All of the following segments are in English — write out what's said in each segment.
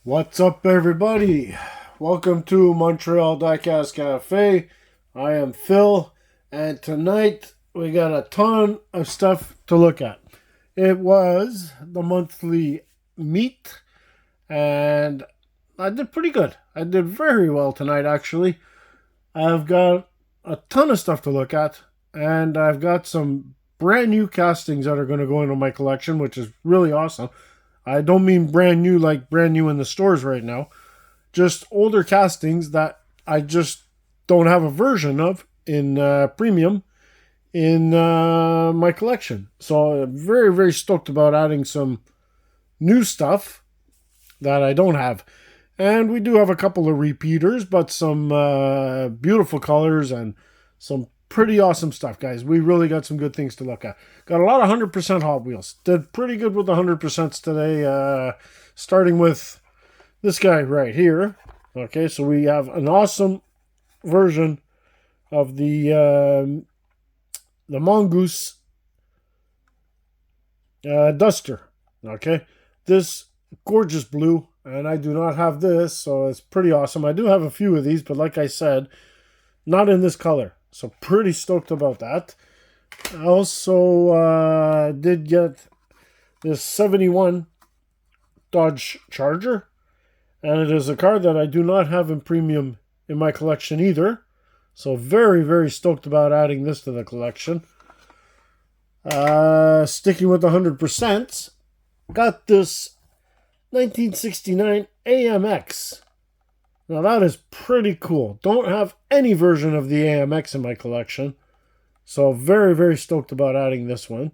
What's up, everybody? Welcome to Montreal Diecast Cafe. I am Phil, and tonight we got a ton of stuff to look at. It was the monthly meet, and I did pretty good. I did very well tonight, actually. I've got a ton of stuff to look at, and I've got some brand new castings that are going to go into my collection, which is really awesome. I don't mean brand new like brand new in the stores right now. Just older castings that I just don't have a version of in premium in my collection. So I'm very, very stoked about adding some new stuff that I don't have. And we do have a couple of repeaters, but some beautiful colors and some pretty awesome stuff, guys. We really got some good things to look at. Got a lot of 100% Hot Wheels. Did pretty good with the 100% today, starting with this guy right here. Okay, so we have an awesome version of the Mongoose Duster. Okay, this gorgeous blue, and I do not have this, so it's pretty awesome. I do have a few of these, but like I said, not in this color. So pretty stoked about that. I also did get this 71 Dodge Charger. And it is a car that I do not have in premium in my collection either. So very, very stoked about adding this to the collection. Sticking with the 100%, got this 1969 AMX. Now that is pretty cool. Don't have any version of the AMX in my collection. So very, very stoked about adding this one.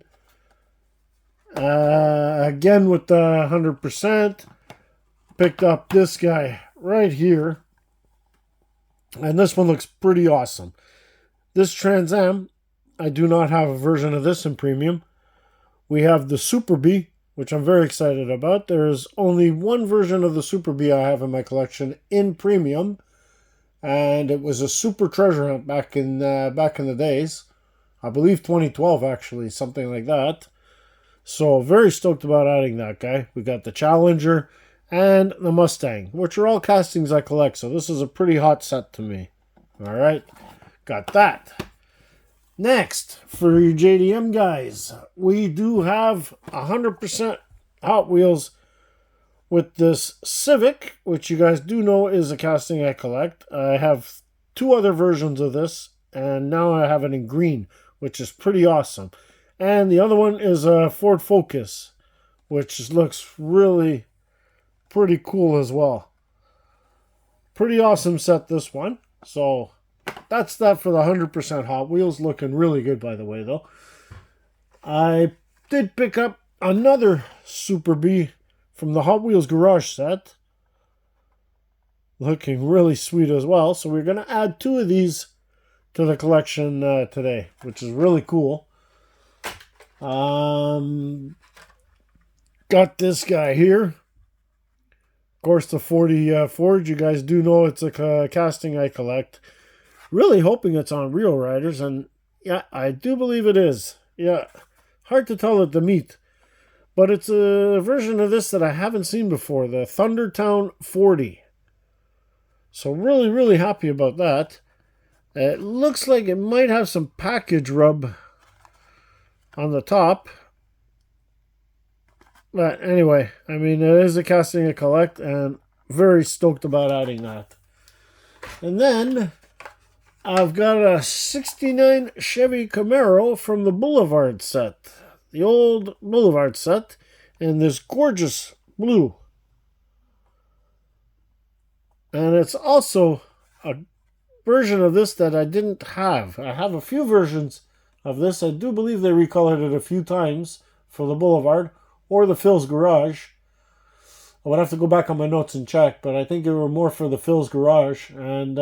Again with the 100%. Picked up this guy right here. And this one looks pretty awesome. This Trans Am, I do not have a version of this in premium. We have the Super Bee, which I'm very excited about. There's only one version of the Super Bee I have in my collection in premium, and it was a super treasure hunt back in the days. I believe 2012 actually, something like that. So very stoked about adding that guy. We got the Challenger and the Mustang, which are all castings I collect. So this is a pretty hot set to me. All right, got that. Next, for you JDM guys, we do have 100% Hot Wheels with this Civic, which you guys do know is a casting I collect. I have two other versions of this, and now I have it in green, which is pretty awesome. And the other one is a Ford Focus, which looks really pretty cool as well. Pretty awesome set, this one. So that's that for the 100% Hot Wheels. Looking really good, by the way, though. I did pick up another Super Bee from the Hot Wheels Garage set. Looking really sweet as well. So we're going to add two of these to the collection today, which is really cool. Got this guy here. Of course, the 40 Ford, you guys do know it's a casting I collect. Really hoping it's on Real Riders, and yeah, I do believe it is. Yeah, hard to tell at the meet. But it's a version of this that I haven't seen before, the Thundertown 40. So really, really happy about that. It looks like it might have some package rub on the top. But anyway, I mean, it is a casting I collect, and very stoked about adding that. And then I've got a 69 Chevy Camaro from the Boulevard set. The old Boulevard set in this gorgeous blue. And it's also a version of this that I didn't have. I have a few versions of this. I do believe they recolored it a few times for the Boulevard or the Phil's Garage. I would have to go back on my notes and check, but I think they were more for the Phil's Garage. And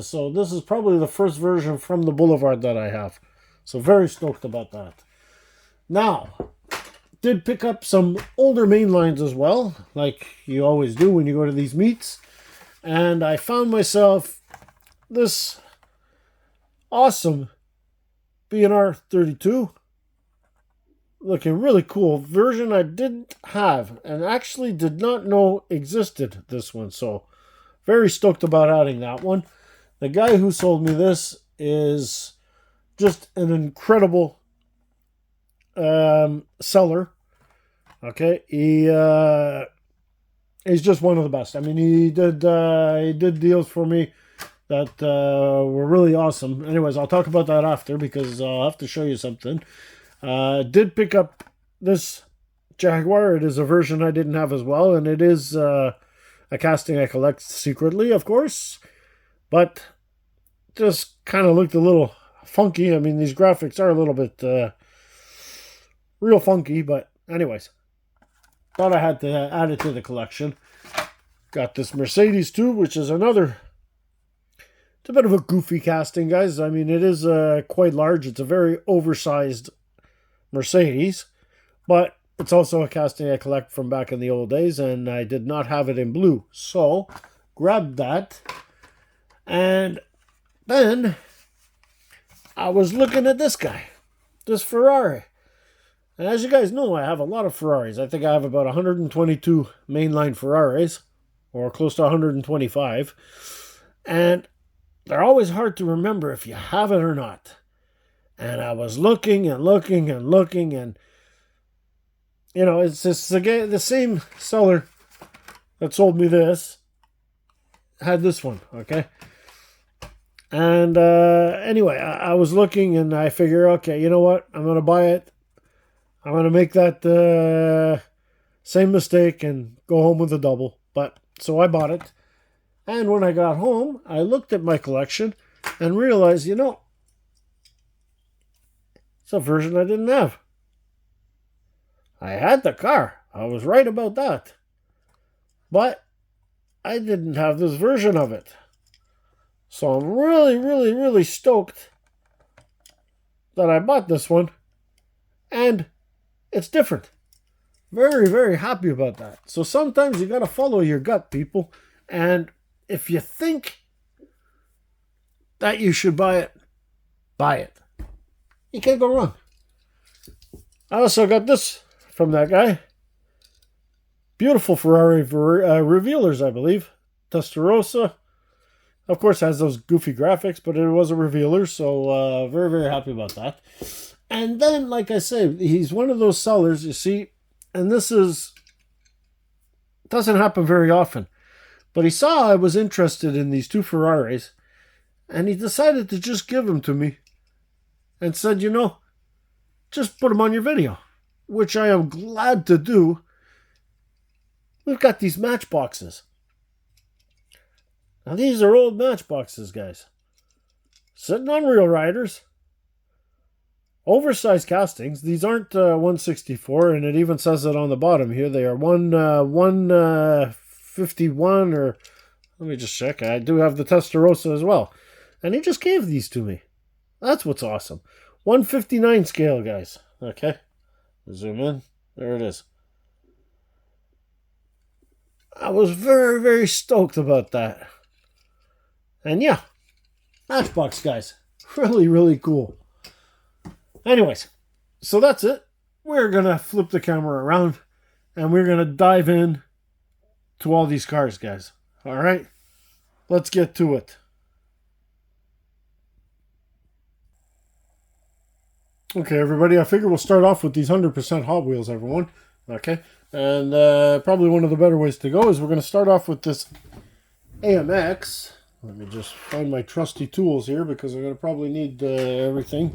so this is probably the first version from the Boulevard that I have. So very stoked about that. Now, did pick up some older mainlines as well, like you always do when you go to these meets. And I found myself this awesome B&R 32. looking really cool. Version I didn't have and actually did not know existed, this one. So very stoked about adding that one. The guy who sold me this is just an incredible seller. Okay, he's just one of the best. I mean, he did deals for me that were really awesome. Anyways, I'll talk about that after because I'll have to show you something. Did pick up this Jaguar. It is a version I didn't have as well, and it is a casting I collect secretly, of course, but just kind of looked a little funky. I mean, these graphics are a little bit real funky, but anyways, thought I had to add it to the collection. Got this Mercedes too, which is another, it's a bit of a goofy casting, guys. I mean, it is quite large. It's a very oversized Mercedes, but it's also a casting I collect from back in the old days, and I did not have it in blue. So, grabbed that, and then I was looking at this guy, this Ferrari. And as you guys know, I have a lot of Ferraris. I think I have about 122 mainline Ferraris, or close to 125. And they're always hard to remember if you have it or not. And I was looking and looking and looking, and you know, it's just the same seller that sold me this had this one, okay? And anyway, I was looking, and I figure, okay, you know what? I'm going to buy it. I'm going to make that same mistake and go home with a double. But so I bought it. And when I got home, I looked at my collection and realized, you know, it's a version I didn't have. I had the car. I was right about that. But I didn't have this version of it. So I'm really, really, really stoked that I bought this one. And it's different. Very, very happy about that. So sometimes you got to follow your gut, people. And if you think that you should buy it, buy it. You can't go wrong. I also got this from that guy. Beautiful Ferrari revealers, I believe. Testarossa. Of course, has those goofy graphics, but it was a revealer, so very, very happy about that. And then, like I say, he's one of those sellers, you see, and this doesn't happen very often. But he saw I was interested in these two Ferraris, and he decided to just give them to me and said, you know, just put them on your video, which I am glad to do. We've got these matchboxes. Now, these are old matchboxes, guys. Sitting on Real Riders. Oversized castings. These aren't 164, and it even says it on the bottom here. They are 151, or let me just check. I do have the Testarossa as well. And he just gave these to me. That's what's awesome. 159 scale, guys. Okay. Zoom in. There it is. I was very, very stoked about that. And yeah, Matchbox, guys. Really, really cool. Anyways, so that's it. We're going to flip the camera around and we're going to dive in to all these cars, guys. All right? Let's get to it. Okay, everybody, I figure we'll start off with these 100% Hot Wheels, everyone. Okay? And probably one of the better ways to go is we're going to start off with this AMX. Let me just find my trusty tools here because I'm going to probably need everything.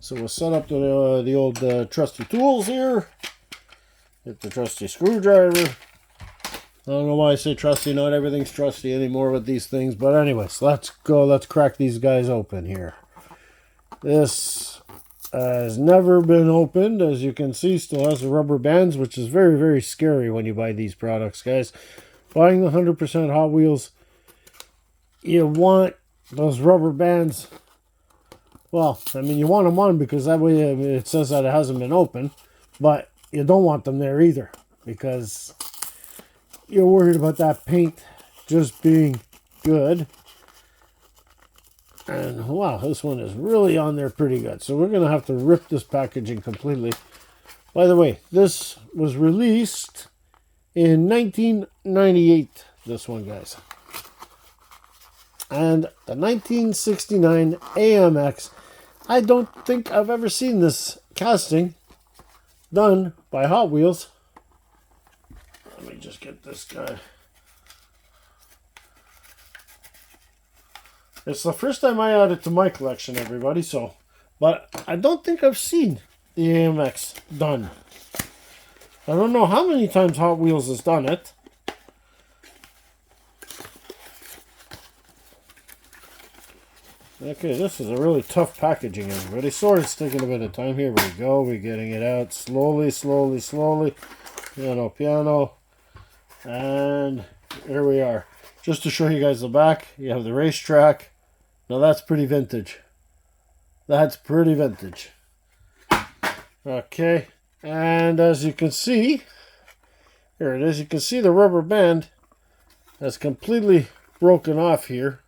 So we'll set up the old trusty tools here. Get the trusty screwdriver. I don't know why I say trusty. Not everything's trusty anymore with these things. But anyways, let's go. Let's crack these guys open here. This has never been opened. As you can see, still has the rubber bands, which is very, very scary when you buy these products, guys. Buying the 100% Hot Wheels, you want those rubber bands. Well, I mean, you want them on because that way it says that it hasn't been opened. But you don't want them there either because you're worried about that paint just being good. And wow, this one is really on there pretty good. So we're going to have to rip this packaging completely. By the way, this was released in 1998, this one, guys. And the 1969 AMX, I don't think I've ever seen this casting done by Hot Wheels. Let me just get this guy. It's the first time I add it to my collection, everybody, so. But I don't think I've seen the AMX done. I don't know how many times Hot Wheels has done it. Okay, this is a really tough packaging, everybody. Sorry it's taking a bit of time. Here we go. We're getting it out slowly, slowly, slowly. Piano, piano. And here we are. Just to show you guys the back, you have the racetrack. Now that's pretty vintage. That's pretty vintage. Okay, and as you can see, here it is. You can see the rubber band has completely broken off here.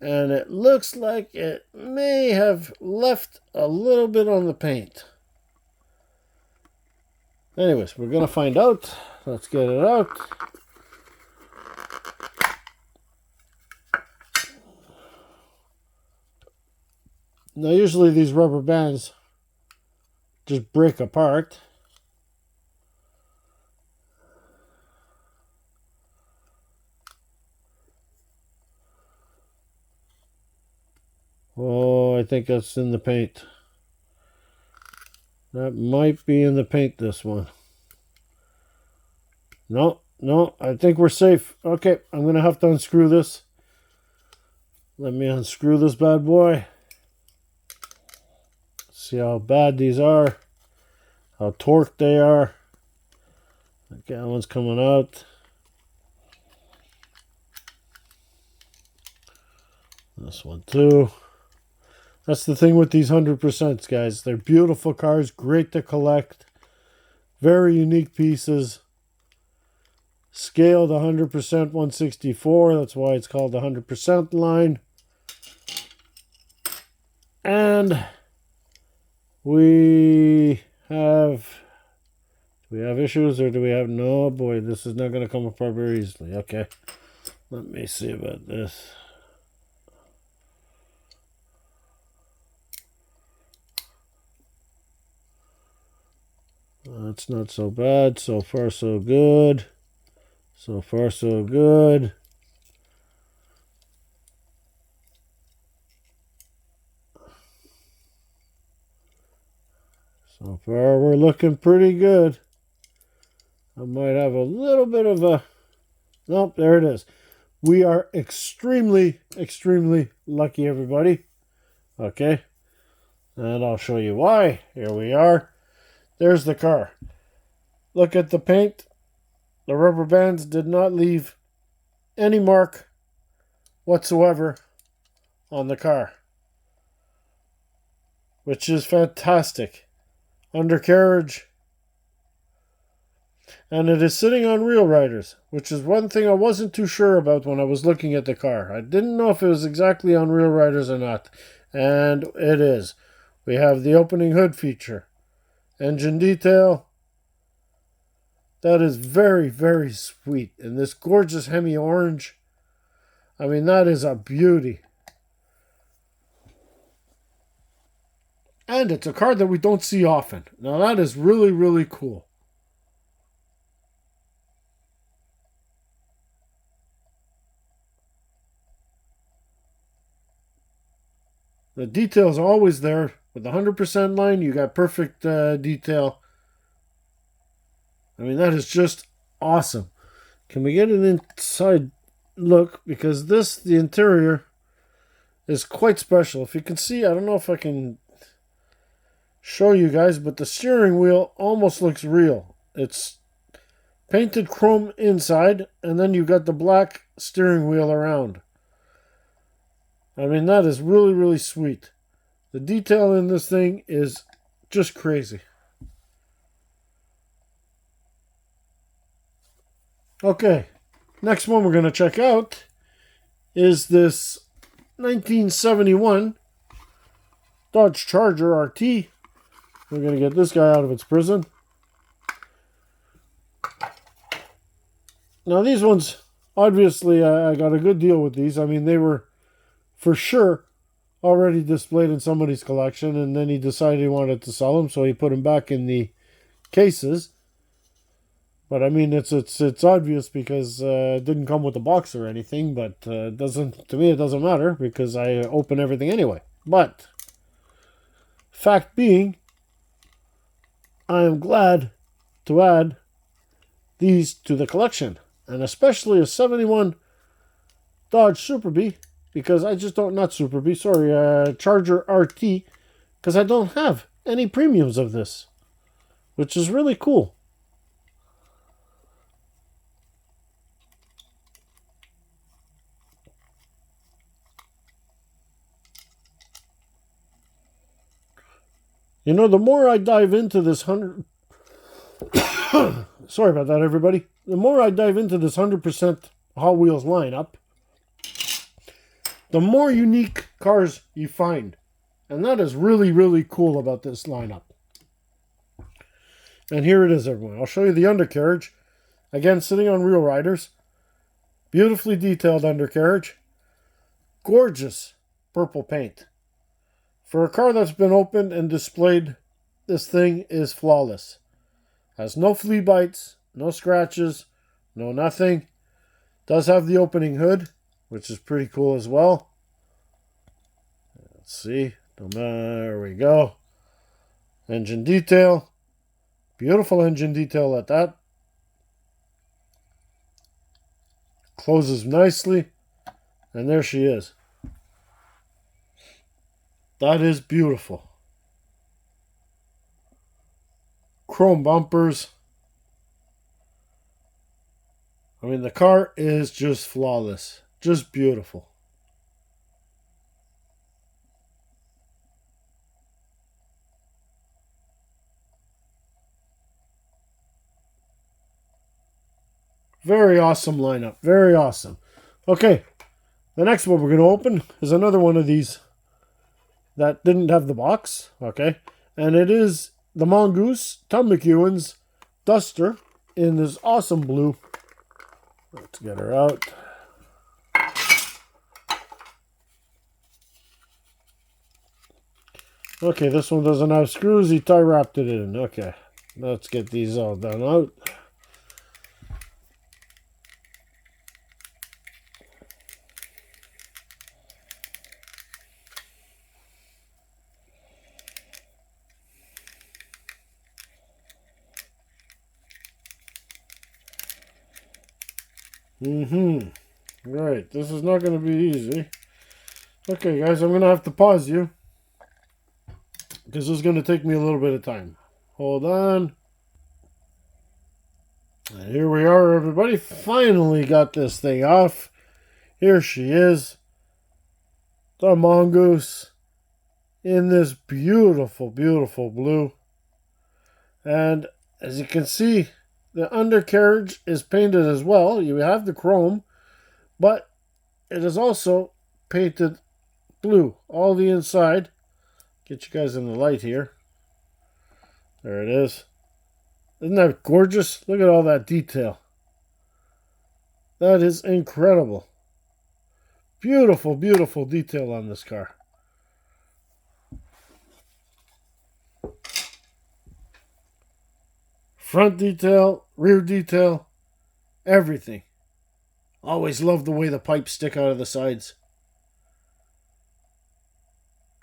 And it looks like it may have left a little bit on the paint. Anyways, we're going to find out. Let's get it out. Now, usually these rubber bands just break apart. Oh, I think that's in the paint. That might be in the paint, this one. No, I think we're safe. Okay, I'm going to have to unscrew this. Let me unscrew this bad boy. See how bad these are. How torqued they are. Okay, that one's coming out. This one too. That's the thing with these 100%, guys. They're beautiful cars, great to collect. Very unique pieces. Scaled 100% 164. That's why it's called the 100% line. And we have... Do we have issues or do we have... No, boy, this is not going to come apart very easily. Okay. Let me see about this. That's not so bad. So far, so good. So far, so good. So far, we're looking pretty good. I might have a little bit of a... Nope, there it is. We are extremely, extremely lucky, everybody. Okay. And I'll show you why. Here we are. There's the car. Look at the paint. The rubber bands did not leave any mark whatsoever on the car, which is fantastic. Undercarriage. And it is sitting on Real Riders, which is one thing I wasn't too sure about when I was looking at the car. I didn't know if it was exactly on Real Riders or not. And it is. We have the opening hood feature. Engine detail. That is very, very sweet. And this gorgeous Hemi orange. I mean, that is a beauty. And it's a car that we don't see often. Now, that is really, really cool. The detail's always there. With the 100% line, you got perfect detail. I mean, that is just awesome. Can we get an inside look? Because the interior is quite special. If you can see, I don't know if I can show you guys, but the steering wheel almost looks real. It's painted chrome inside, and then you got the black steering wheel around. I mean, that is really, really sweet. The detail in this thing is just crazy. Okay, next one we're going to check out is this 1971 Dodge Charger RT We're going to get this guy out of its prison. Now these ones, obviously I got a good deal with these. I mean, they were for sure already displayed in somebody's collection, and then he decided he wanted to sell them, so he put them back in the cases. But I mean, it's obvious because it didn't come with a box or anything. But it doesn't, to me, it doesn't matter because I open everything anyway. But fact being, I am glad to add these to the collection, and especially a 71 Dodge Super Bee, because I just don't, not Super Bee, sorry, Charger RT, because I don't have any premiums of this, which is really cool. You know, the more I dive into this 100... Sorry about that, everybody. The more I dive into this 100% Hot Wheels lineup, the more unique cars you find. And that is really, really cool about this lineup. And here it is, everyone. I'll show you the undercarriage. Again, sitting on Real Riders. Beautifully detailed undercarriage. Gorgeous purple paint. For a car that's been opened and displayed, this thing is flawless. Has no flea bites, no scratches, no nothing. Does have the opening hood, which is pretty cool as well. Let's see. There we go. Engine detail. Beautiful engine detail at that. Closes nicely. And there she is. That is beautiful. Chrome bumpers. I mean, the car is just flawless. Just beautiful. Very awesome lineup. Very awesome. Okay. The next one we're going to open is another one of these that didn't have the box. Okay. And it is the Mongoose, Tom McEwen's Duster in this awesome blue. Let's get her out. Okay, this one doesn't have screws. He tie wrapped it in. Okay, let's get these all done out. Right, this is not going to be easy. Okay, guys, I'm going to have to pause you because this is going to take me a little bit of time. Hold on. And here we are, everybody. Finally got this thing off. Here she is. The Mongoose in this beautiful, beautiful blue. And as you can see, the undercarriage is painted as well. You have the chrome, but it is also painted blue. All the inside. Get you guys in the light here. There it is. Isn't that gorgeous? Look at all that detail. That is incredible. Beautiful, beautiful detail on this car. Front detail, rear detail, everything. Always love the way the pipes stick out of the sides.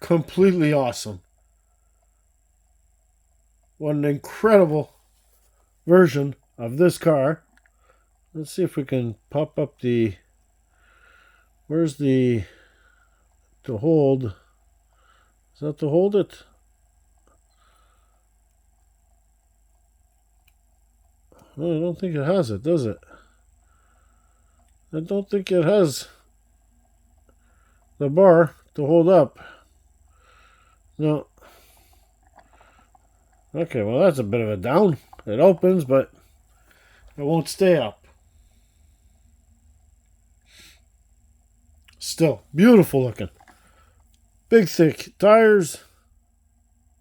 Completely awesome. What an incredible version of this car. Let's see if we can pop up the... Where's the... to hold? Is that to hold it? Oh, I don't think it has it, does it? I don't think it has the bar to hold up. No. Okay, well, that's a bit of a down. It opens, but it won't stay up. Still, beautiful looking. Big, thick tires.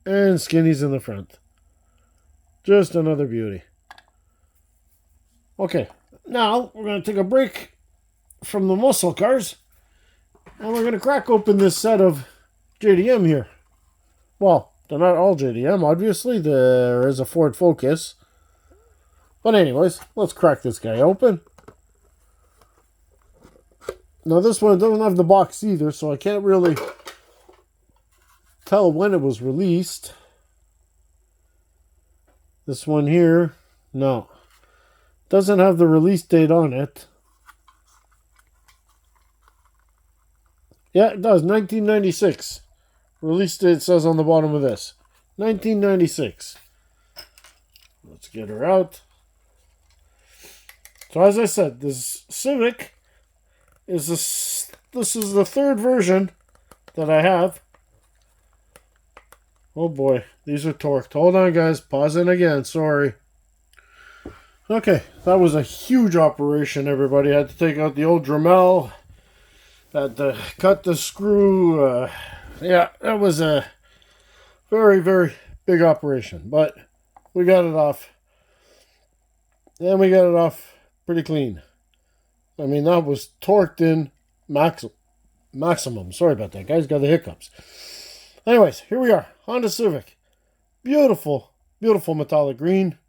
and skinnies in the front. Just another beauty. Okay, now we're going to take a break from the muscle cars, and we're going to crack open this set of JDM here. Well, they're not all JDM, obviously. There is a Ford Focus. But anyways, let's crack this guy open. Now this one doesn't have the box either, so I can't really tell when it was released. This one here, no. Doesn't have the release date on it. Yeah, it does. 1996. Release date says on the bottom of this. 1996. Let's get her out. So as I said, this Civic is this is the third version that I have. Oh boy, these are torqued. Hold on guys, pausing again, sorry. Okay, that was a huge operation, everybody. I had to take out the old Dremel. Had to cut the screw. Yeah, that was a very, very big operation. But we got it off. And we got it off pretty clean. I mean, that was torqued in maximum. Sorry about that, guys. Got the hiccups. Anyways, here we are. Honda Civic. Beautiful, beautiful metallic green.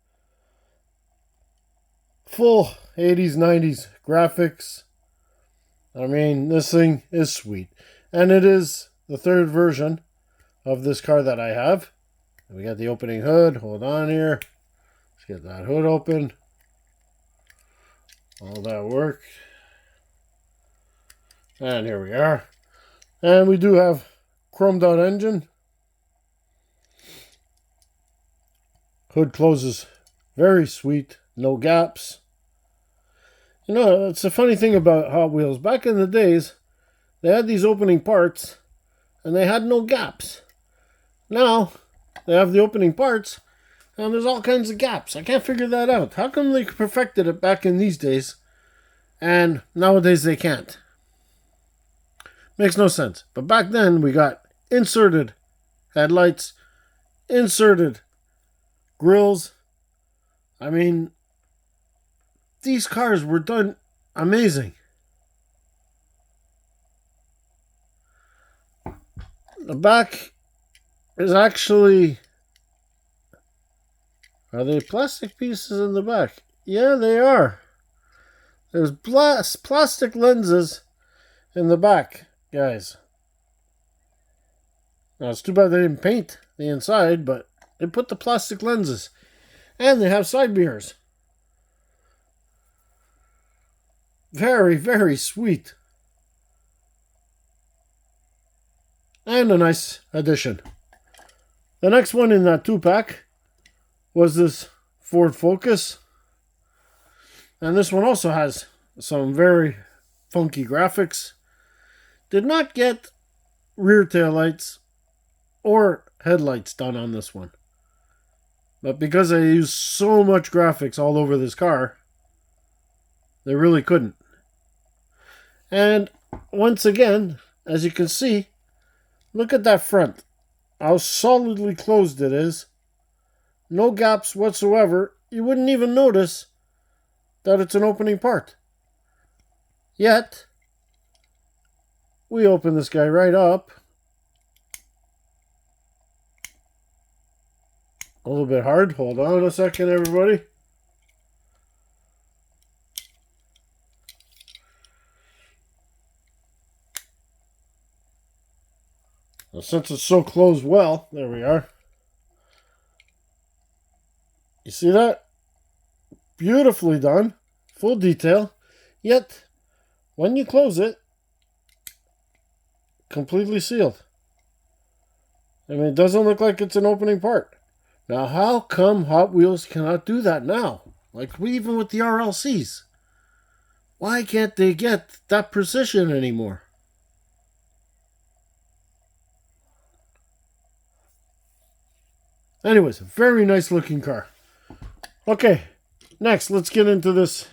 Full 80s, 90s graphics. I mean, this thing is sweet. And it is the third version of this car that I have. We got the opening hood. Hold on here. Let's get that hood open. All that work. And here we are. And we do have chromed out engine. Hood closes very sweet. No gaps. You know, it's a funny thing about Hot Wheels. Back in the days, they had these opening parts, and they had no gaps. Now, they have the opening parts, and there's all kinds of gaps. I can't figure that out. How come they perfected it back in these days, and nowadays they can't? Makes no sense. But back then, we got inserted headlights, inserted grills. I mean, these cars were done amazing. The back is actually... Are they plastic pieces in the back? Yeah, they are. There's plastic lenses in the back, guys. Now, it's too bad they didn't paint the inside, but they put the plastic lenses. And they have side mirrors. Very, very sweet. And a nice addition. The next one in that 2-pack was this Ford Focus. And this one also has some very funky graphics. Did not get rear tail lights or headlights done on this one. But because I used so much graphics all over this car, they really couldn't. And once again, as you can see, look at that front. How solidly closed it is. No gaps whatsoever. You wouldn't even notice that it's an opening part. Yet, we open this guy right up. A little bit hard. Hold on a second, everybody. Now, since it's so closed well, there we are. You see that? Beautifully done. Full detail. Yet, when you close it, completely sealed. I mean, it doesn't look like it's an opening part. Now, how come Hot Wheels cannot do that now? Like, even with the RLCs. Why can't they get that precision anymore? Anyways, very nice looking car. Okay, next, let's get into this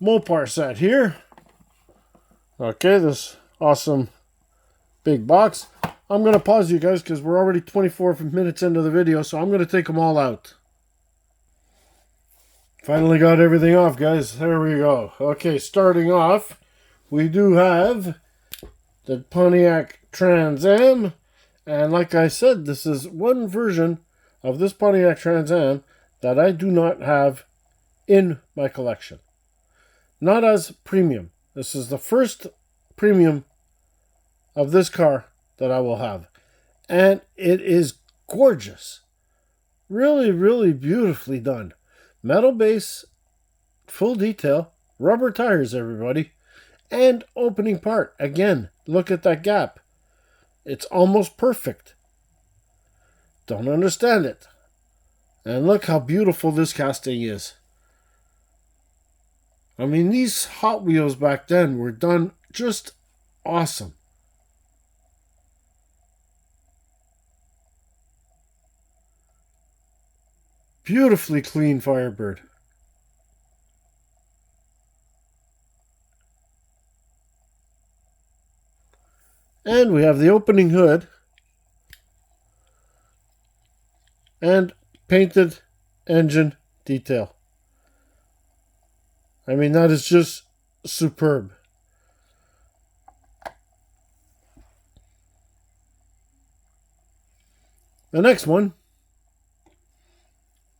Mopar set here. Okay, this awesome big box. I'm going to pause you guys because we're already 24 minutes into the video, so I'm going to take them all out. Finally got everything off, guys. There we go. Okay, starting off, we do have the Pontiac Trans Am. And like I said, this is one version of this Pontiac Trans Am that I do not have in my collection. Not as premium. This is the first premium of this car that I will have. And it is gorgeous. Really, really beautifully done. Metal base, full detail, rubber tires, everybody. And opening part. Again, look at that gap. It's almost perfect. Don't understand it. And look how beautiful this casting is. I mean, these Hot Wheels back then were done just awesome. Beautifully clean Firebird. And we have the opening hood and painted engine detail. I mean, that is just superb. The next one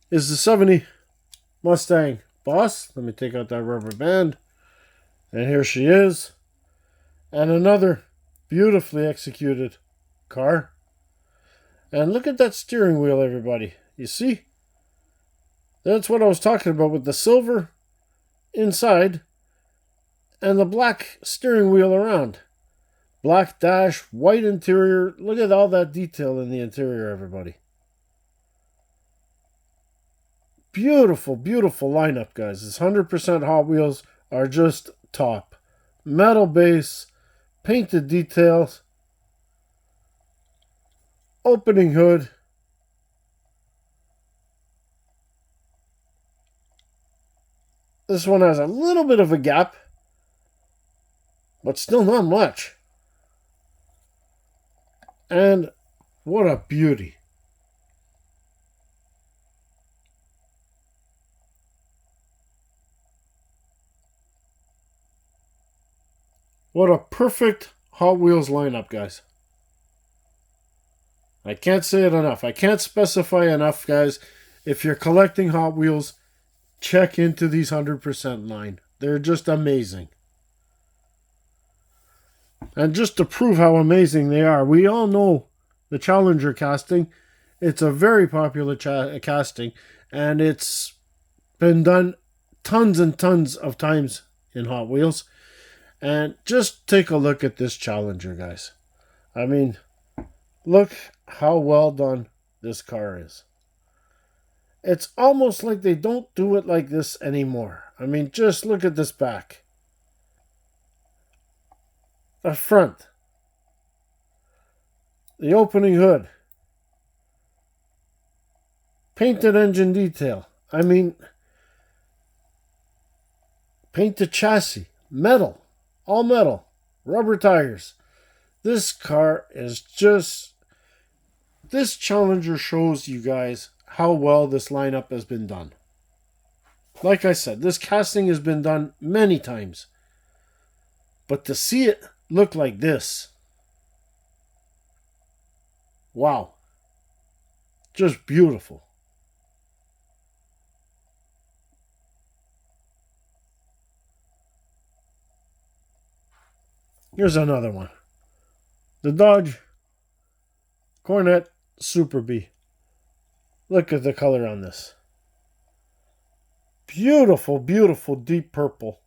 is the 70 Mustang Boss. Let me take out that rubber band. And here she is. And another beautifully executed car. And look at that steering wheel, everybody. You see? That's what I was talking about with the silver inside and the black steering wheel around. Black dash, white interior. Look at all that detail in the interior, everybody. Beautiful, beautiful lineup, guys. This 100% Hot Wheels are just top. Metal base, painted details, opening hood, this one has a little bit of a gap, but still not much. And what a beauty. What a perfect Hot Wheels lineup, guys. I can't say it enough. I can't specify enough, guys. If you're collecting Hot Wheels, check into these 100% line. They're just amazing. And just to prove how amazing they are, we all know the Challenger casting. It's a very popular casting, and it's been done tons and tons of times in Hot Wheels. And just take a look at this Challenger, guys. I mean, look how well done this car is. It's almost like they don't do it like this anymore. I mean, just look at this back. The front. The opening hood. Painted engine detail. I mean, painted chassis. Metal. All metal. Rubber tires. This car is just... This Challenger shows you guys how well this lineup has been done. Like I said, this casting has been done many times. But to see it look like this... Wow. Just beautiful. Here's another one. The Dodge Corvette Super B. Look at the color on this. Beautiful, beautiful deep purple.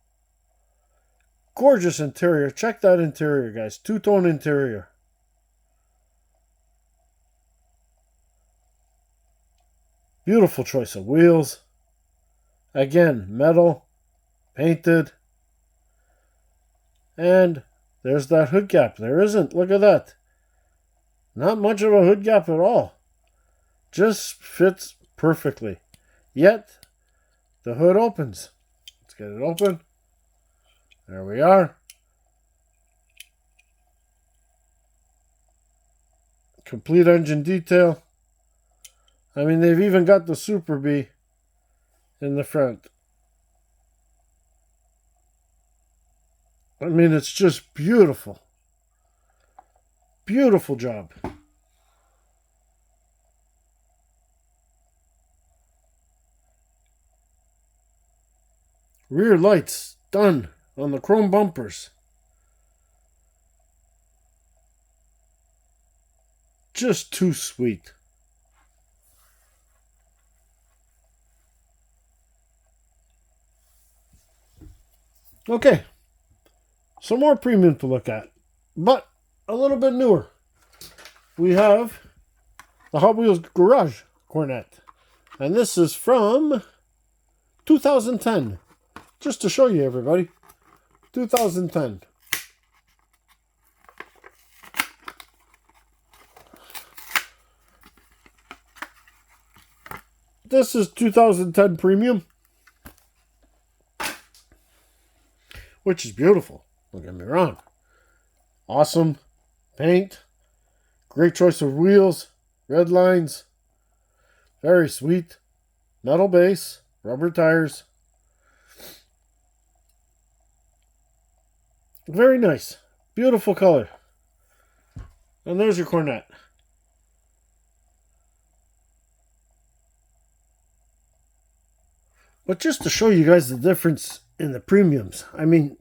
Gorgeous interior. Check that interior, guys. Two-tone interior. Beautiful choice of wheels. Again, metal, painted. And there's that hood gap. There isn't. Look at that. Not much of a hood gap at all. Just fits perfectly. Yet, the hood opens. Let's get it open. There we are. Complete engine detail. I mean, they've even got the Super Bee in the front. I mean, it's just beautiful. Beautiful job. Rear lights done on the chrome bumpers. Just too sweet. Okay, some more premium to look at, but a little bit newer. We have the Hot Wheels Garage Cornet, and this is from 2010. Just to show you, everybody, 2010. This is 2010 premium, which is beautiful. Don't get me wrong. Awesome paint. Great choice of wheels. Red lines. Very sweet. Metal base. Rubber tires. Very nice. Beautiful color. And there's your Cornet. But just to show you guys the difference in the premiums. I mean,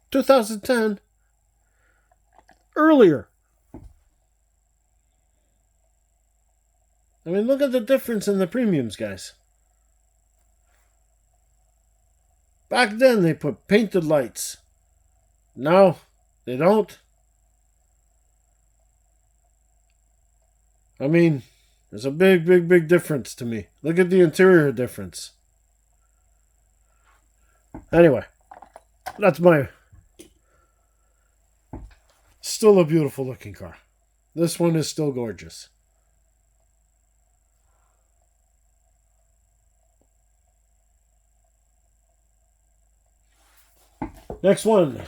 2010, earlier. I mean, look at the difference in the premiums, guys. Back then, they put painted lights. Now, they don't. I mean, there's a big, big, big difference to me. Look at the interior difference. Anyway, that's my... Still a beautiful looking car. This one is still gorgeous. Next one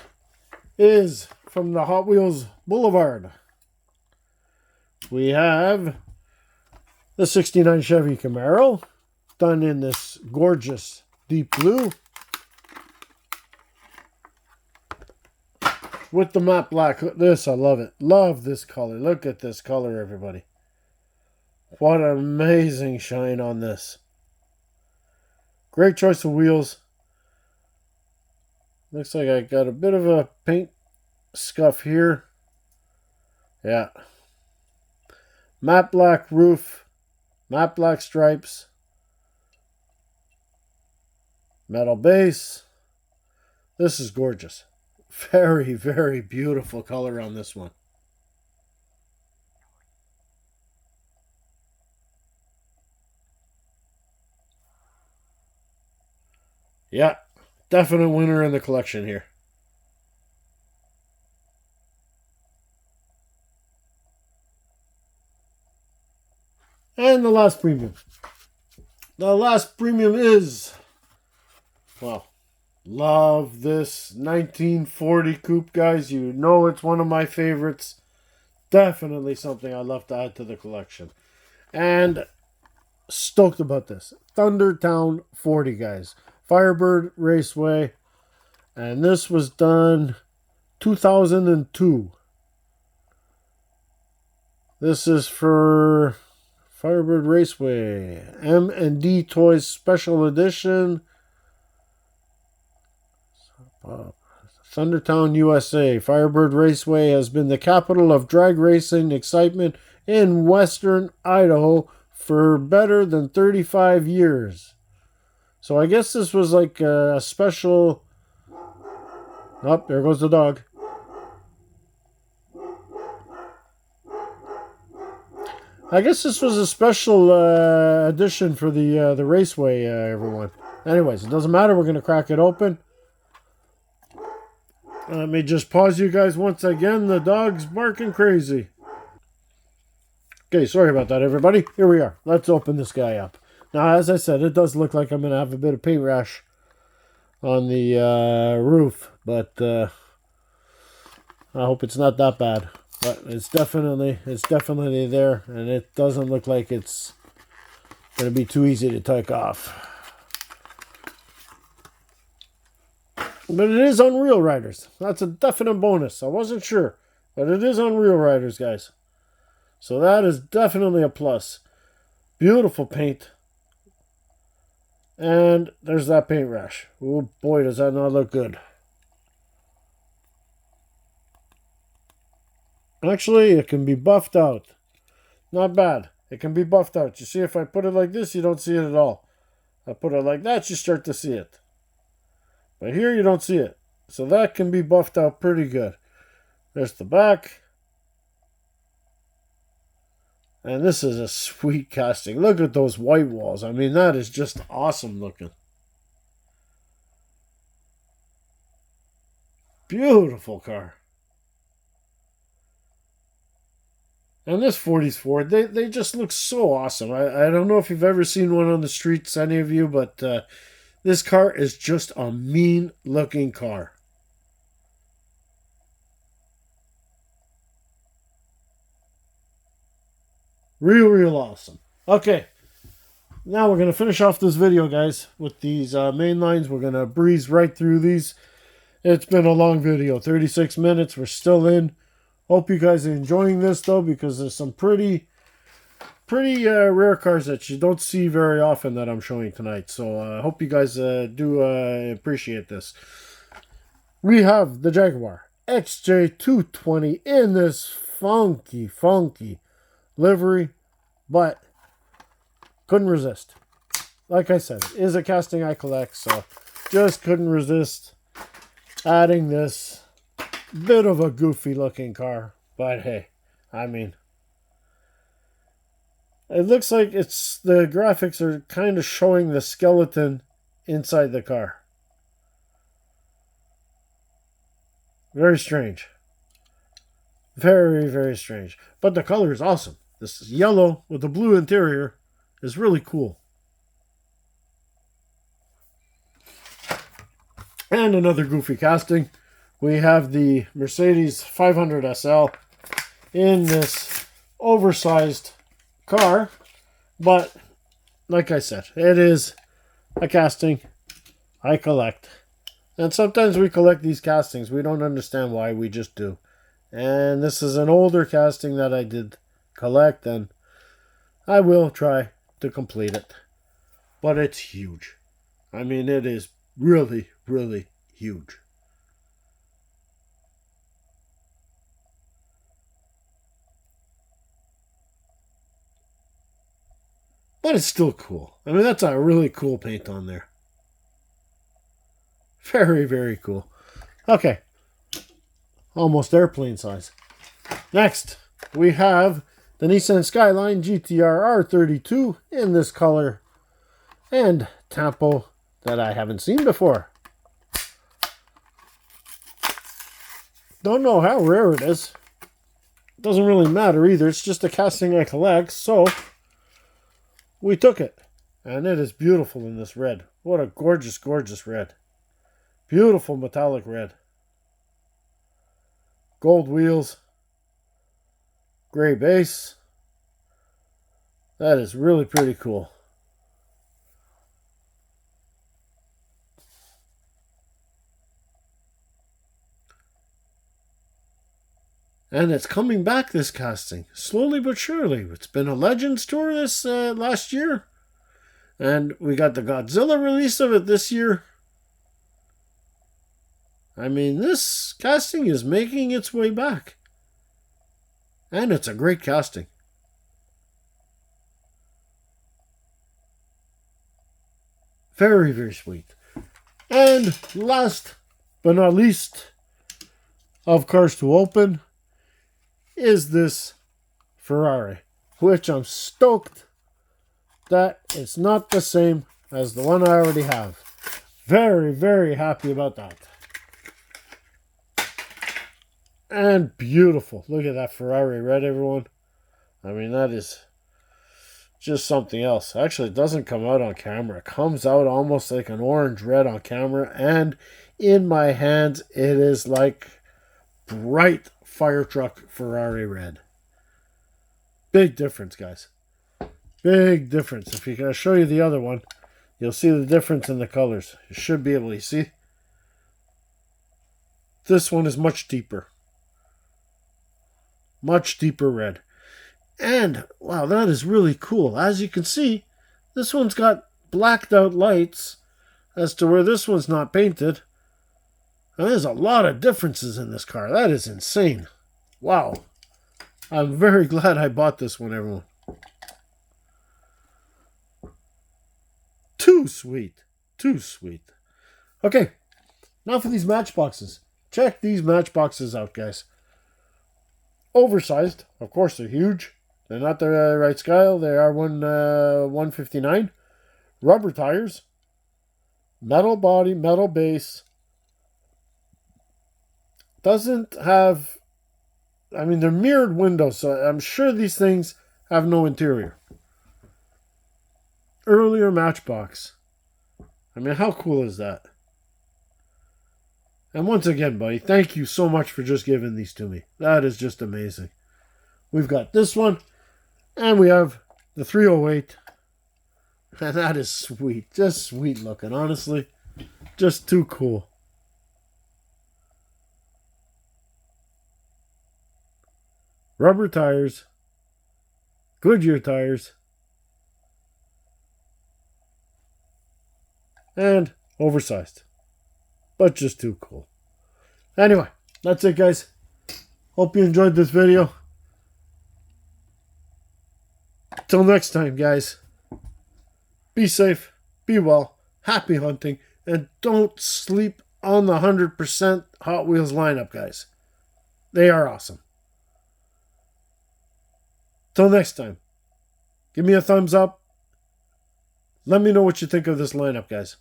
is from the Hot Wheels Boulevard. We have the 69 Chevy Camaro, done in this gorgeous deep blue. With the matte black. This, I love it. Love this color. Look at this color, everybody. What an amazing shine on this. Great choice of wheels. Looks like I got a bit of a paint scuff here. Yeah. Matte black roof. Matte black stripes. Metal base. This is gorgeous. Very, very beautiful color on this one. Yeah, definite winner in the collection here. And the last premium. The last premium is, well, love this 1940 coupe, guys. You know it's one of my favorites. Definitely something I'd love to add to the collection. And stoked about this. Thundertown 40, guys. Firebird Raceway. And this was done 2002. This is for Firebird Raceway. M&D Toys Special Edition. Thundertown, USA. Firebird Raceway has been the capital of drag racing excitement in western Idaho for better than 35 years. So I guess this was like a special... Oh, there goes the dog. I guess this was a special edition for the raceway, everyone. Anyways, it doesn't matter. We're going to crack it open. Let me just pause you guys once again. The dog's barking crazy. Okay, sorry about that, everybody. Here we are. Let's open this guy up. Now, as I said, it does look like I'm going to have a bit of paint rash on the roof, but I hope it's not that bad. But it's definitely there, and it doesn't look like it's going to be too easy to take off. But it is on Real Riders. That's a definite bonus. I wasn't sure, but it is on Real Riders, guys. So that is definitely a plus. Beautiful paint. And there's that paint rash. Oh boy, does that not look good. Actually, it can be buffed out. Not bad. It can be buffed out. You see, if I put it like this, you don't see it at all. I put it like that, you start to see it. But here, you don't see it. So that can be buffed out pretty good. There's the back. And this is a sweet casting. Look at those white walls. I mean, that is just awesome looking. Beautiful car. And this 40s Ford, they just look so awesome. I don't know if you've ever seen one on the streets, any of you, but this car is just a mean-looking car. Real awesome. Okay, now we're going to finish off this video, guys, with these main lines. We're going to breeze right through these. It's been a long video, 36 minutes. We're still in. Hope you guys are enjoying this, though, because there's some pretty rare cars that you don't see very often that I'm showing tonight. So I hope you guys do appreciate this. We have the Jaguar XJ220 in this funky livery, but couldn't resist. Like I said, it is a casting I collect, so just couldn't resist adding this bit of a goofy looking car. But hey, I mean, it looks like the graphics are kind of showing the skeleton inside the car. Very strange. Very strange. But the color is awesome. This is yellow with a blue interior. Is really cool. And another goofy casting. We have the Mercedes 500 SL in this oversized car. But, like I said, it is a casting I collect. And sometimes we collect these castings. We don't understand why, we just do. And this is an older casting that I did collect, and I will try to complete it. But it's huge. I mean, it is really huge. But it's still cool. I mean, that's a really cool paint on there. Very cool. Okay. Almost airplane size. Next, we have the Nissan Skyline GTR R32 in this color and tampo that I haven't seen before. Don't know how rare it is. Doesn't really matter either. It's just a casting I collect, so we took it. And it is beautiful in this red. What a gorgeous red. Beautiful metallic red. Gold wheels. Gray base. That is really pretty cool. And it's coming back, this casting. Slowly but surely. It's been a Legends tour this last year. And we got the Godzilla release of it this year. I mean, this casting is making its way back. And it's a great casting. Very sweet. And last but not least of cars to open is this Ferrari, which I'm stoked that it's not the same as the one I already have. Very happy about that. And beautiful. Look at that Ferrari red, everyone. I mean, that is just something else. Actually, it doesn't come out on camera. It comes out almost like an orange red on camera. And in my hands, it is like bright fire truck Ferrari red. Big difference, guys. Big difference. If you're going to show you the other one, you'll see the difference in the colors. You should be able to see. This one is much deeper. Much deeper red. And, wow, that is really cool. As you can see, this one's got blacked out lights as to where this one's not painted. And there's a lot of differences in this car. That is insane. Wow. I'm very glad I bought this one, everyone. Too sweet. Too sweet. Okay. Now for these matchboxes. Check these matchboxes out, guys. Oversized. Of course, they're huge. They're not the right scale. They are 159. Rubber tires. Metal body, metal base. Doesn't have... I mean, they're mirrored windows, so I'm sure these things have no interior. Earlier Matchbox. I mean, how cool is that? And once again, buddy, thank you so much for just giving these to me. That is just amazing. We've got this one, and we have the 308. And that is sweet. Just sweet looking, honestly. Just too cool. Rubber tires. Goodyear tires. And oversized. But just too cool. Anyway, that's it, guys. Hope you enjoyed this video. Till next time, guys. Be safe, be well, happy hunting, and don't sleep on the 100% Hot Wheels lineup, guys. They are awesome. Till next time, give me a thumbs up. Let me know what you think of this lineup, guys.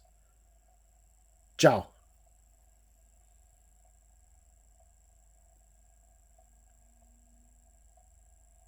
Ciao.